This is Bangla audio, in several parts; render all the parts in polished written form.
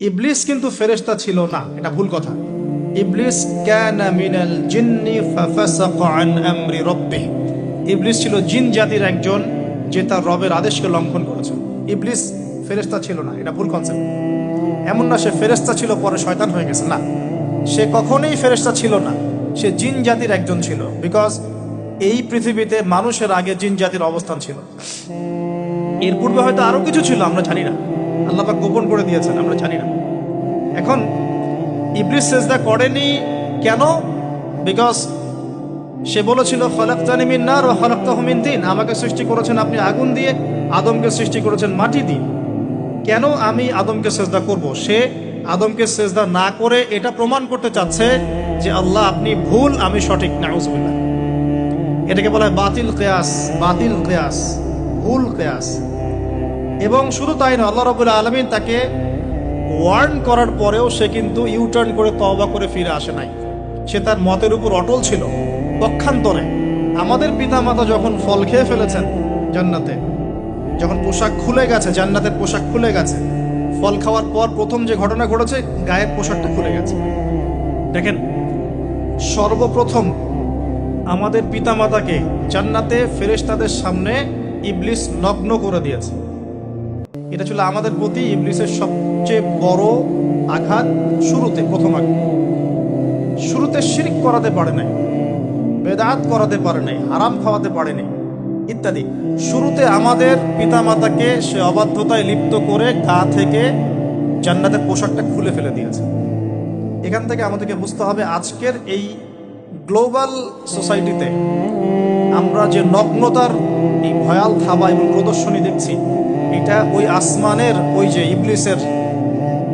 ইবলিস কিন্তু ফেরেশতা ছিল না, এটা ভুল কথা। ইবলিস কানা মিনাল জিন্নি ফাফাসাকা আন আমরি রাব্বিহি, ইবলিস ছিল জিন জাতির একজন যে তার রবের আদেশকে লঙ্ঘন করেছে। ইবলিস ফেরেশতা ছিল না, এটা ভুল কনসেপ্ট। এমন না সে ফেরেশতা ছিল পরে শয়তান হয়ে গেছে, না, সে কখনোই ফেরেশতা ছিল না, সে জিন জাতির একজন ছিল। বিকজ এই পৃথিবীতে মানুষের আগে জিন জাতির অবস্থান ছিল, এর পূর্বে হয়তো আরো কিছু ছিল, আমরা জানি না, আল্লাহ পাক গোপন করে দিয়েছেন, আমরা জানি না। এখন ইবলিস সিজদা করেনি কেন? বিকজ সে বলেছিল খলাকতানি মিন নার ওয়া খলাকতাহু মিন তিন, আমাকে সৃষ্টি করেছেন আপনি আগুন দিয়ে, আদমকে সৃষ্টি করেছেন মাটি দিয়ে, কেন আমি আদমকে সিজদা করব? সে আদমকে সিজদা না করে এটা প্রমাণ করতে চাচ্ছে যে আল্লাহ আপনি ভুল, আমি সঠিক। নাউজুবিল্লাহ। এটাকে বলা হয় বাতিল কিয়াস, বাতিল কিয়াস, ভুল কিয়াস। এবং শুধু তাই না, আল্লাহ রাব্বুল আলামিন তাকে ওয়ার্ন করার পরেও সে কিন্তু ইউটার্ন করে তওবা করে ফিরে আসে নাই, সে তার মতের উপর অটল ছিল। পক্ষান্তরে আমাদের পিতামাতা যখন ফল খেয়ে ফেলেছেন জান্নাতে, যখন পোশাক খুলে গেছে, জান্নাতের পোশাক খুলে গেছে, ফল খাওয়ার পর প্রথম যে ঘটনা ঘটেছে, গায়ের পোশাকটা খুলে গেছে। দেখেন, সর্বপ্রথম আমাদের পিতামাতাকে জান্নাতে ফেরেশতাদের সামনে ইবলিস নগ্ন করে দিয়েছে। এটা ছিল আমাদের প্রতি ইবলিসের সবচেয়ে বড় আঘাত। শুরুতে, প্রথম আঘাত, শুরুতে শিরক করাতে পারে নাই, বেদাত করাতে পারে নাই, হারাম খাওয়াতে পারে নাই ইত্যাদি। শুরুতে আমাদের পিতামাতাকে সে অবাধ্যতায় লিপ্ত করে গা থেকে জান্নাতের পোশাকটা খুলে ফেলে দিয়েছে। এখান থেকে আমাদেরকে বুঝতে হবে, আজকের এই গ্লোবাল সোসাইটিতে আমরা যে নগ্নতার এই ভয়াল থাবা এবং প্রদর্শনী দেখছি, এটা ওই আসমানের ওই যে ইবলিসের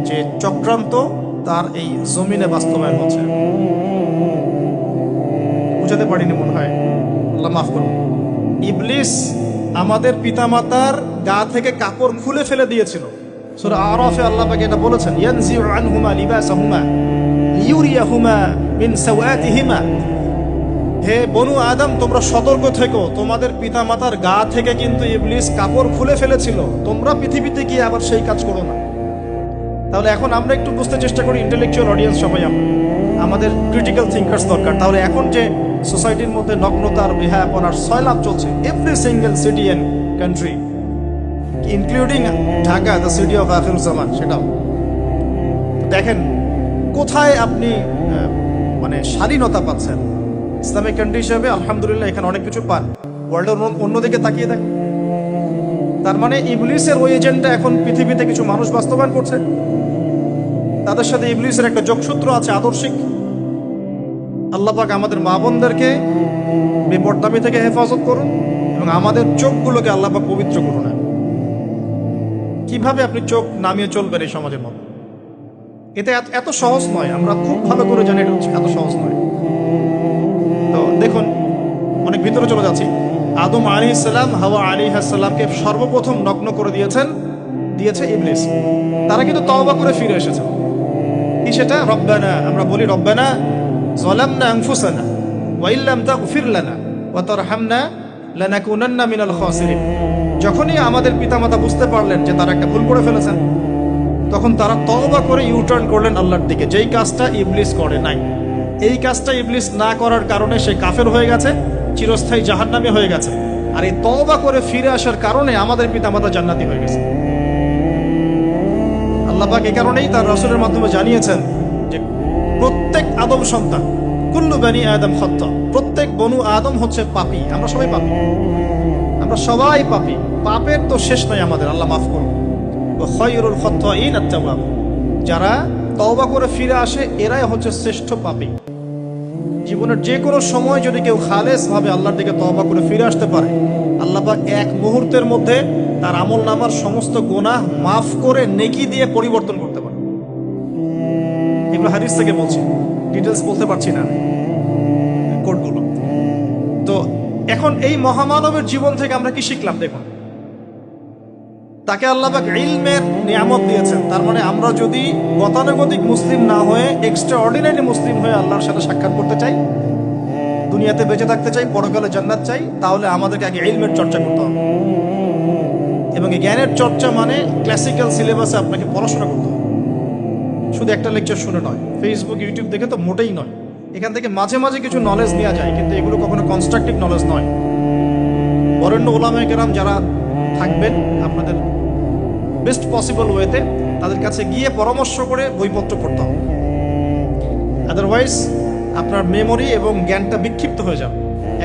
যে চক্রান্ত, তার এই জমিনে বাস্তবায়ন হচ্ছে। বুঝাতে পারিনি মনে হয়, আল্লাহ মাফ করুন। ইবলিস আমাদের পিতামাতার গা থেকে কাপড় খুলে ফেলে দিয়েছিল। সূরা আরাফে আল্লাহ পাক এটা বলেছেন, ইয়ানজিউ আনহুমা লিবাসাহুমা লিউরিয়াহুমা মিন সাওয়াতিহিমা। হে বনু আদম, তোমরা সতর্ক থেকো, তোমাদের পিতামাতার গা থেকে কিন্তু ইবলিস কাপড় খুলে ফেলেছিল, তোমরা পৃথিবীতে গিয়ে আবার সেই কাজ করো না। তাহলে এখন আমরা একটু বুঝতে চেষ্টা করি, ইন্টেলেকচুয়াল অডিয়েন্স সবাই আমরা, আমাদের ক্রিটিক্যাল থিঙ্কার্স দরকার। তাহলে এখন যে সোসাইটির মধ্যে নগ্নতার, বেহায়াপনার সয়লাভ চলছে, every single city and country, including Dhaka, the city of Akhiruzzaman, সেটাও দেখেন কোথায় আপনি মানে স্বাধীনতা পাচ্ছেন। ইসলামিক কান্ট্রি হিসেবে আলহামদুলিল্লাহ এখানে অনেক কিছু পান, ওয়ার্ল্ডের অন্যদিকে তাকিয়ে দেখ। তার মানে ইবলিসের ওই এজেন্ডা এখন পৃথিবীতে কিছু মানুষ বাস্তবায়ন করছে, তাদের সাথে ইবলিসের একটা যোগসূত্র আছে আদর্শিক। আল্লাহ পাক আমাদের মা বোনদেরকে বেপরদামি থেকে হেফাজত করুন এবং আমাদের চোখগুলোকে আল্লাহ পাক পবিত্র করুন। কিভাবে আপনি চোখ নামিয়ে চলবেন এই সমাজের মধ্যে, এটা এত সহজ নয়, আমরা খুব ভালো করে জানি এটা এত সহজ নয়। তো দেখুন, অনেক ভিতরে চলে যাচ্ছি। আদম আলাইহিস সালাম, হাওয়া আলাইহিস সালামকে সর্বপ্রথম নগ্ন করে দিয়েছে ইবলিস। তারা কিন্তু তওবা করে ফিরে এসেছে। কি সেটা? রব্বানা, আমরা বলি রব্বানা যালামনা আনফুসানা ওয়া ইল্লাম তাগফির লানা ওয়া তারহামনা লানাকুনান্না মিনাল খাসিরিন। যখনই আমাদের পিতামাতা বুঝতে পারলেন যে তারা একটা ভুল করে ফেলেছেন, তখন তারা তওবা করে ইউটার্ন করলেন আল্লাহর দিকে, যেই কাজটা ইবলিস করে নাই। এই কাজটা ইবলিস না করার কারণে সে কাফের হয়ে গেছে, চিরস্থায়ী জাহান্নামী হয়ে গেছে। আর এই তওবা করে ফিরে আসার কারণে আমাদের পিতামাতা জান্নাতি হয়ে গেছে। আল্লাহ পাক এই কারণেই তার রাসূলের মাধ্যমে জানিয়েছেন যে প্রত্যেক আদম সন্তান, কুল্লু বানি আদম খাত্তা, প্রত্যেক বনু আদম হচ্ছে পাপী। আমরা সবাই পাপী, আমরা সবাই পাপী, পাপের তো শেষ নাই আমাদের, আল্লাহ মাফ করুন। ওয়া খায়রুল খাত্তাইন আত-তাওয়াব, যারা তওবা করে ফিরে আসে এরাই হচ্ছে শ্রেষ্ঠ পাপী। জীবনের যে কোনো সময় যদি কেউ খালেস ভাবে আল্লাহর দিকে তওবা করে ফিরে আসতে পারে, আল্লাহ পাক এক মুহূর্তের মধ্যে তার আমলনামার সমস্ত গুনাহ মাফ করে নেকি দিয়ে পরিবর্তন করতে পারে। এগুলো হাদিস থেকে বলছি, ডিটেলস বলতে পারছি না কোডগুলো। তো এখন এই মহামানবের জীবন থেকে আমরা কি শিখলাম? দেখুন, তাকে আল্লাহ পাক ইলমের নিয়ামত দিয়েছেন। তার মানে আমরা যদি গতানুগতিক মুসলিম না হয়ে এক্সট্রা অর্ডিনারি মুসলিম হয়ে আল্লাহর সাথে সাক্ষাৎ করতে চাই, দুনিয়াতে বেঁচে থাকতে চাই, পরকালে জান্নাত চাই, তাহলে আমাদেরকে আগে ইলমের চর্চা করতে হবে। এবং এই জ্ঞানের চর্চা মানে ক্লাসিক্যাল সিলেবাসে আপনাকে পড়াশোনা করতে হবে। শুধু একটা লেকচার শুনে নয়, ফেসবুক ইউটিউব দেখে তো মোটেই নয়। এখান থেকে মাঝে মাঝে কিছু নলেজ নেওয়া যায়, কিন্তু এগুলো কখনো কনস্ট্রাকটিভ নলেজ নয়। বরেণ্য ওলামায়ে কেরাম যারা থাকবেন আপনাদের বেস্ট পসিবল ওয়েতে, তাদের কাছে গিয়ে পরামর্শ করে বইপত্র পড়তে হবে। আদারওয়াইজ আপনার মেমোরি এবং জ্ঞানটা বিক্ষিপ্ত হয়ে যাবে।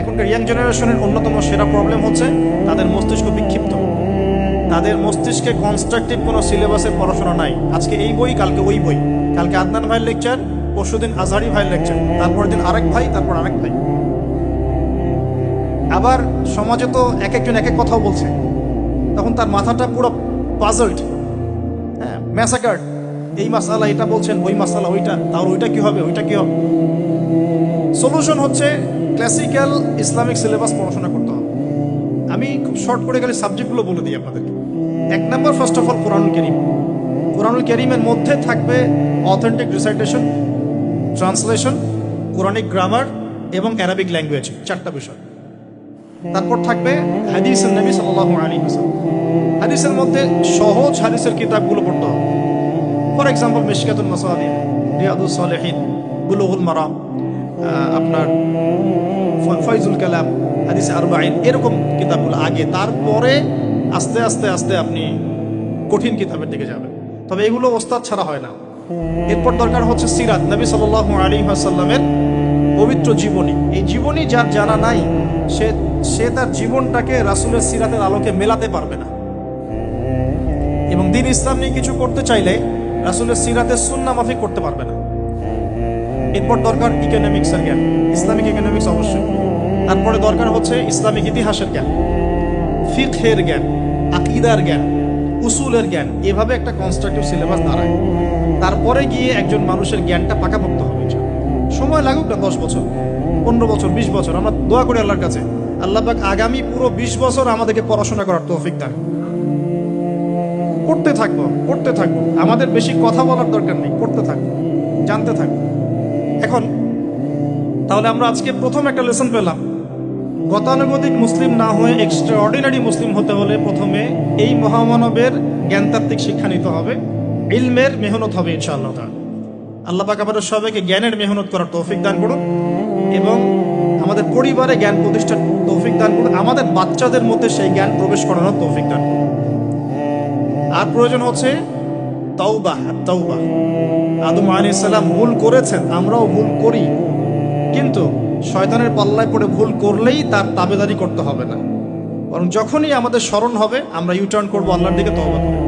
এখনকার ইয়াং জেনারেশনের অন্যতম সেরা প্রবলেম হচ্ছে তাদের মস্তিষ্ক বিক্ষিপ্ত। তাদের মস্তিষ্কে কনস্ট্রাকটিভ কোনো সিলেবাসের পড়াশোনা নাই। আজকে এই বই, কালকে ওই বই, কালকে আদনান ভাইয়ের লেকচার, পরশুদিন আজহারি ভাইয়ের লেকচার, তারপরের দিন আরেক ভাই, তারপর আরেক ভাই। আবার সমাজে তো এক একজন এক এক কথাও বলছে, তখন তার মাথাটা পুরো পাজলড, হ্যাঁ, ম্যাসাকার্ড। এই মাসালা এটা বলছেন, ওই মাসালা ওইটা, তাহলে ওইটা কি হবে, ওইটা কি হবে। সলিউশন হচ্ছে ক্লাসিক্যাল ইসলামিক সিলেবাস পড়াশোনা করতে হবে। আমি খুব শর্ট করে গেলে সাবজেক্টগুলো বলে দিই আপনাদেরকে। 1 নম্বর, ফার্স্ট অফ অল কোরআনুল কারীম। কোরআনুল কারীমের মধ্যে থাকবে authentic recitation, translation, Quranic grammar এবং অ্যারাবিক ল্যাঙ্গুয়েজ, 4টা বিষয়। তারপর থাকবে হাদিসের নবী সাল্লাল্লাহু আলাইহি ওয়াসাল্লাম। হাদিসের মধ্যে সহজ হাদিসের কিতাবগুলো পড়তে হবে। ফর এক্সাম্পল মিশকাতুল মাসাবিহ, রিয়াদুস সালিহিন, বুলুগুল মারাম, আপনার ফয়জুল কালাম, হাদিস আরবাঈন, এরকম কিতাবগুলো আগে, তারপরে আস্তে আস্তে আস্তে আপনি কঠিন কিতাবের দিকে যাবেন। তবে এগুলো ওস্তাদ ছাড়া হয় না। এরপর দরকার হচ্ছে সিরাত, নবী সাল্লাল্লাহু আলাইহি ওয়াসাল্লামের পবিত্র জীবনী। এই জীবনী যার জানা নাই, সে তার জীবনটাকে রাসূলের সিরাতের আলোকে মেলাতে পারবে না। এবং দ্বীন ইসলাম নিয়ে কিছু করতে চাইলে রাসূলের সিরাতের সুন্নাহ মাফিক করতে পারবে না। এরপর দরকার ইকোনমিক্সের জ্ঞান, ইসলামিক ইকোনমিক্স অবশ্যই। তারপরে দরকার হচ্ছে ইসলামিক ইতিহাসের জ্ঞান, ফিকহের জ্ঞান, আকীদার জ্ঞান, উসুলের জ্ঞান। এভাবে একটা কনস্ট্রাকটিভ সিলেবাস দাঁড়ায়। তারপরে গিয়ে একজন মানুষের জ্ঞানটা পাকাপোক্ত হবে। সময় লাগুক না, 10 বছর, 15 বছর, 20 বছর। আমরা দোয়া করি আল্লাহর কাছে, আল্লাহ পাক আগামী পুরো 20 বছর আমাদেরকে পড়াশোনা করার তৌফিক দান। পড়তে থাকবো। আমাদের বেশি কথা বলার দরকার নেই, পড়তে থাকবো, জানতে থাকবো। এখন তাহলে আমরা আজকে প্রথম একটা লেসন পেলাম, গতানুগতিক মুসলিম না হয়ে এক্সট্রা অর্ডিনারি মুসলিম হতে হলে প্রথমে এই মহামানবের জ্ঞানতাত্ত্বিক শিক্ষা নিতে হবে, ইলমের মেহনত হবে ইনশাআল্লাহ তাআলা। আল্লাহ পাক আমাদের সবাইকে জ্ঞানের মেহনত করার তৌফিক দান করুন এবং আমাদের পরিবারে জ্ঞান প্রতিষ্ঠার তৌফিক দান করুন। আমাদের বাচ্চাদের মধ্যে সেই জ্ঞান প্রবেশ করানোর তৌফিক দান করুন। আর প্রয়োজন হচ্ছে তাওবা। আদম আলাইহিস সালাম ভুল করেছেন, আমরাও ভুল করি, কিন্তু শয়তানের পাল্লায় পড়ে ভুল করলেই তার তাবেদারি করতে হবে না, বরং যখনই আমাদের স্মরণ হবে আমরা ইউটার্ন করবো আল্লাহর দিকে, তওবা করে।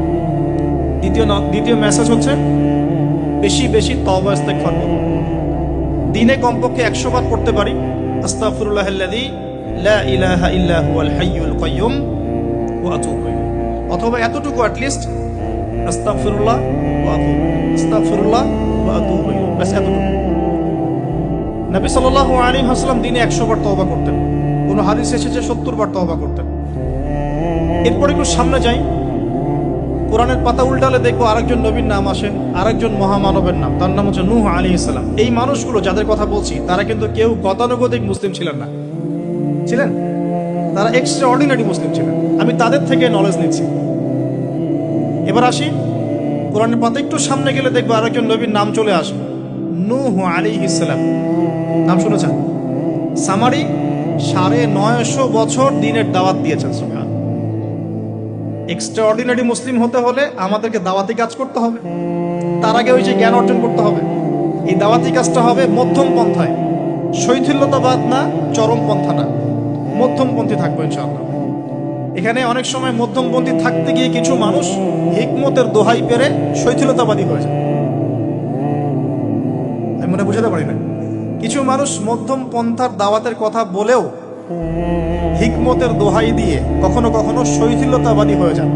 দ্বিতীয় মেসেজ হচ্ছে বেশি বেশি তওবা ইস্তেগফার করব। দিনে কমপক্ষে 100 বার পড়তে পারি আস্তাগফিরুল্লাহাল্লাযী লা ইলাহা ইল্লা হুয়াল হাইয়ুল কাইয়্যুম ওয়া আতুবু ইলাইহি, অথবা এতটুকু অ্যাটলিস্ট আস্তাগফিরুল্লাহ ওয়া আতুবু ইলাইহি, আস্তাগফিরুল্লাহ ওয়া আতুবু ইলাইহি, বাস এতটুকু। নবী সাল্লাল্লাহু আলাইহি ওয়াসাল্লাম দিনে 100 বার তওবা করতেন, কোন হাদিসে এসেছে 70 বার তওবা করতেন। এরপর একটু সামনে যাই, কোরআনের পাতা উল্টালে দেখবো আরেকজন নবীর নাম আসেন, আরেকজন মহামানবের নাম, তার নাম হচ্ছে নূহ আলাইহিস সালাম। এই মানুষগুলো যাদের কথা বলছি তারা কিন্তু কেউ গতানুগতিক মুসলিম ছিলেন না, ছিলেন তারা এক্সট্রা অর্ডিনারি মুসলিম ছিলেন। আমি তাদের থেকে নলেজ নিচ্ছি। এবার আসি কোরআনের পাতা একটু সামনে গেলে দেখবো আরেকজন নবীর নাম চলে আসবে, নূহ আলাইহিস সালাম। নাম শুনেছেন? সামারি 950 বছর দিনের দাওয়াত দিয়েছেন। সুবহান। এক্সট্রা অর্ডিনারি মুসলিম হতে হলে আমাদেরকে দাওয়াতি কাজ করতে হবে, তার আগে ওই যে জ্ঞান অর্জন করতে হবে। এই দাওয়াতি কাজটা হবে মধ্যম পন্থায়, শৈথিল্যতাবাদ না, চরম পন্থা না, মধ্যমপন্থী থাকবো ইনশাআল্লাহ। এখানে অনেক সময় মধ্যমপন্থী থাকতে গিয়ে কিছু মানুষ হিকমতের দোহাই পেরে শৈথিলতাবাদী হয়ে যায়। আমি মনে বুঝাতে পারি না, কিছু মানুষ মধ্যম পন্থার দাওয়াতের কথা বলেও হিকমতের দোহাই দিয়ে কখনো কখনো শৈথিলতাবাদী হয়ে যান।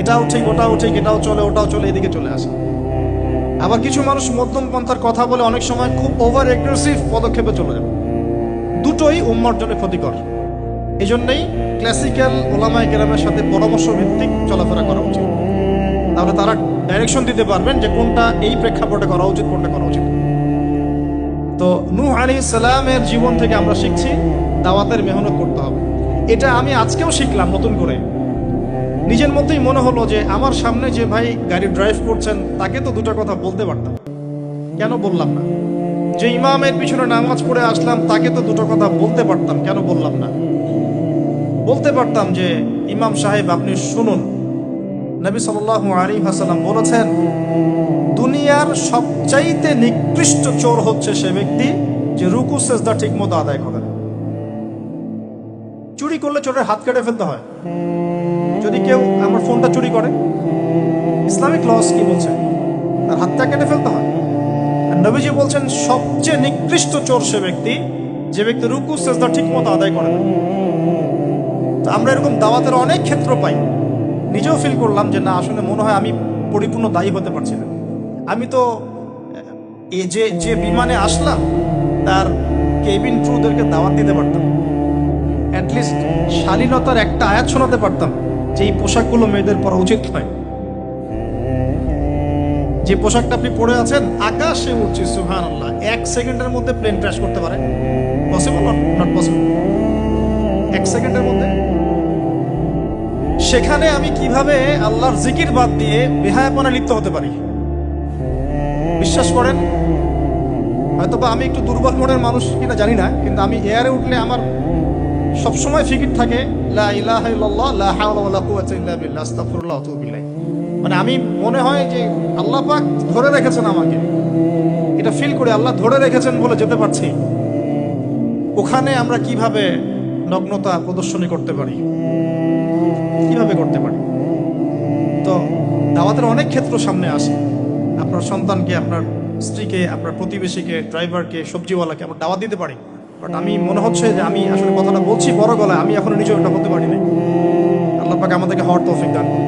এটাও ঠিক, ওটাও ঠিক, এটাও চলে, ওটাও চলে, এদিকে চলে আসে। আবার কিছু মানুষ মধ্যম পন্থার কথা বলে অনেক সময় খুব ওভার এগ্রেসিভ পদক্ষেপে চলে যাবে। দুটোই উম্মার জন্য ক্ষতিকর। এই জন্যই ক্লাসিক্যাল ওলামায়ে কেরামের সাথে পরামর্শ ভিত্তিক চলাফেরা করা উচিত। তাহলে তারা ডাইরেকশন দিতে পারবেন যে কোনটা এই প্রেক্ষাপটে করা উচিত, কোনটা করা উচিত। তো নূহ আলাইহিস সালামের জীবন থেকে আমরা শিখছি দাওয়াতের মেহনত করতে হবে। এটা আমি আজকেও শিখলাম নতুন করে। নিজের মধ্যেই মনে হলো যে আমার সামনে যে ভাই গাড়ি ড্রাইভ করছেন তাকে তো দুটো কথা বলতে পারতাম, কেন বললাম না? যে ইমামের পিছনে নামাজ পড়ে আসলাম তাকে তো দুটো কথা বলতে পারতাম, কেন বললাম না? বলতে পারতাম যে ইমাম সাহেব আপনি শুনুন, নবী সাল্লাল্লাহু আলাইহি ওয়াসাল্লাম বলেছেন দুনিয়ার সবচাইতে নিকৃষ্ট চোর হচ্ছে সে ব্যক্তি যে রুকু সেজদা ঠিক মতো আদায় করে না। চুরি করলে চোরের হাত কেটে ফেলতে হয়। যদি কেউ আমার ফোনটা চুরি করে, ইসলামিক লস কি বলছে? তার হাতটা কেটে ফেলতে হয়। আর নবীজি বলছেন সবচেয়ে নিকৃষ্ট চোর সে ব্যক্তি যে ব্যক্তি রুকু সেজদা ঠিক মতো আদায় করে না। তো আমরা এরকম দাওয়াতের অনেক ক্ষেত্র পাই, নিজেও ফিল করলাম যে না, আসলে মনে হয় আমি পরিপূর্ণ দায়ী হতে পারছি না। আমি তো যে বিমানে আসলাম তার কেবিন ক্রুদেরকে দাওয়াত দিতে পারতাম, অ্যাটলিস্ট শালীনতার একটা আয়াত শোনাতে পারতাম যে এই পোশাকগুলো মেয়েদের পরা উচিত নয়। যে পোশাকটা আপনি পরে আছেন আকাশে উঠছে, সুবহানাল্লাহ, 1 সেকেন্ডের মধ্যে প্লেন ক্র্যাশ করতে পারে। পসিবল? Not possible. 1 সেকেন্ডের মধ্যে। সেখানে আমি কিভাবে আল্লাহর জিকির বাদ দিয়ে বেহায়াপনা লিপ্ত হতে পারি? বিশ্বাস করেন, হয়তো বা আমি একটু দুর্বল মনের মানুষ কিনা জানি না, কিন্তু আমি এয়ারে উঠলে আমার সবসময় ফিকির থাকে লা ইলাহা ইল্লাল্লাহ লা হাওলা ওয়ালা কুওয়াতা ইল্লা বিল্লাহ আস্তাগফিরুল্লাহ ওয়া আতুবু ইলাইহি। মানে আমি মনে হয় যে আল্লাহ পাক ধরে রেখেছেন আমাকে, এটা ফিল করে আল্লাহ ধরে রেখেছেন বলে যেতে পারছি। ওখানে আমরা কিভাবে নগ্নতা প্রদর্শনী করতে পারি, কিভাবে করতে পারি? তো দাওয়াতের অনেক ক্ষেত্র সামনে আসে। আপনার সন্তানকে, আপনার স্ত্রীকে, আপনার প্রতিবেশীকে, ড্রাইভারকে, সবজিওয়ালাকে আমরা দাওয়াত দিতে পারি। বাট আমি মনে হচ্ছে যে আমি আসলে কথাটা বলছি বড় গলায়, আমি এখনো নিজেও এটা হতে পারি না। আল্লাহ পাক আমাদেরকে হওয়ার তৌফিক দান করুন।